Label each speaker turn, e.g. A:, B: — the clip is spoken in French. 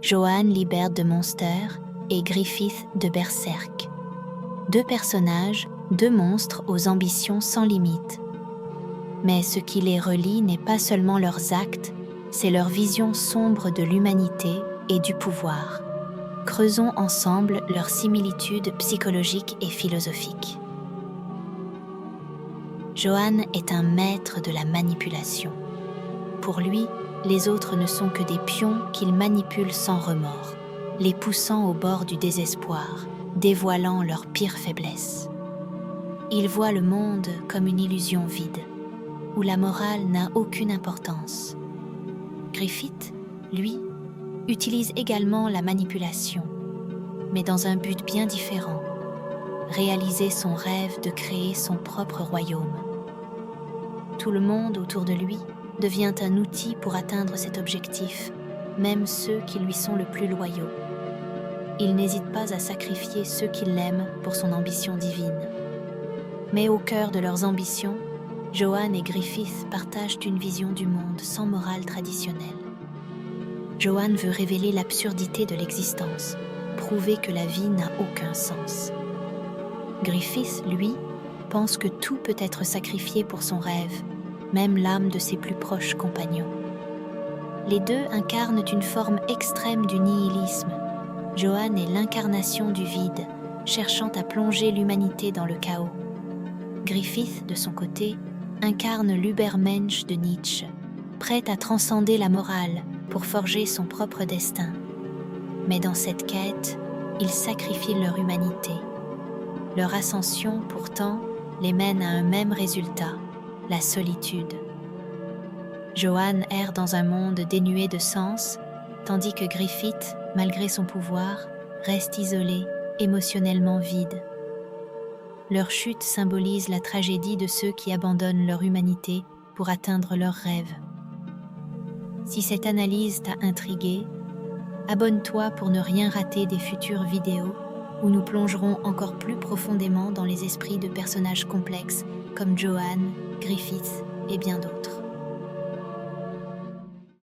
A: Joanne Liebert de Monster et Griffith de Berserk. Deux personnages, deux monstres aux ambitions sans limite. Mais ce qui les relie n'est pas seulement leurs actes, c'est leur vision sombre de l'humanité et du pouvoir. Creusons ensemble leurs similitudes psychologiques et philosophiques. Joanne est un maître de la manipulation. Pour lui, les autres ne sont que des pions qu'il manipule sans remords, les poussant au bord du désespoir, dévoilant leurs pires faiblesses. Il voit le monde comme une illusion vide, où la morale n'a aucune importance. Griffith, lui, utilise également la manipulation, mais dans un but bien différent, réaliser son rêve de créer son propre royaume. Tout le monde autour de lui devient un outil pour atteindre cet objectif, même ceux qui lui sont le plus loyaux. Il n'hésite pas à sacrifier ceux qui l'aiment pour son ambition divine. Mais au cœur de leurs ambitions, Joanne et Griffith partagent une vision du monde sans morale traditionnelle. Joanne veut révéler l'absurdité de l'existence, prouver que la vie n'a aucun sens. Griffith, lui, pense que tout peut être sacrifié pour son rêve, même l'âme de ses plus proches compagnons. Les deux incarnent une forme extrême du nihilisme. Joanne est l'incarnation du vide, cherchant à plonger l'humanité dans le chaos. Griffith, de son côté, incarne l'Übermensch de Nietzsche, prêt à transcender la morale pour forger son propre destin. Mais dans cette quête, ils sacrifient leur humanité. Leur ascension, pourtant, les mène à un même résultat, la solitude. Joanne erre dans un monde dénué de sens, tandis que Griffith, malgré son pouvoir, reste isolé, émotionnellement vide. Leur chute symbolise la tragédie de ceux qui abandonnent leur humanité pour atteindre leurs rêves. Si cette analyse t'a intrigué, abonne-toi pour ne rien rater des futures vidéos où nous plongerons encore plus profondément dans les esprits de personnages complexes comme Joanne, Griffith et bien d'autres.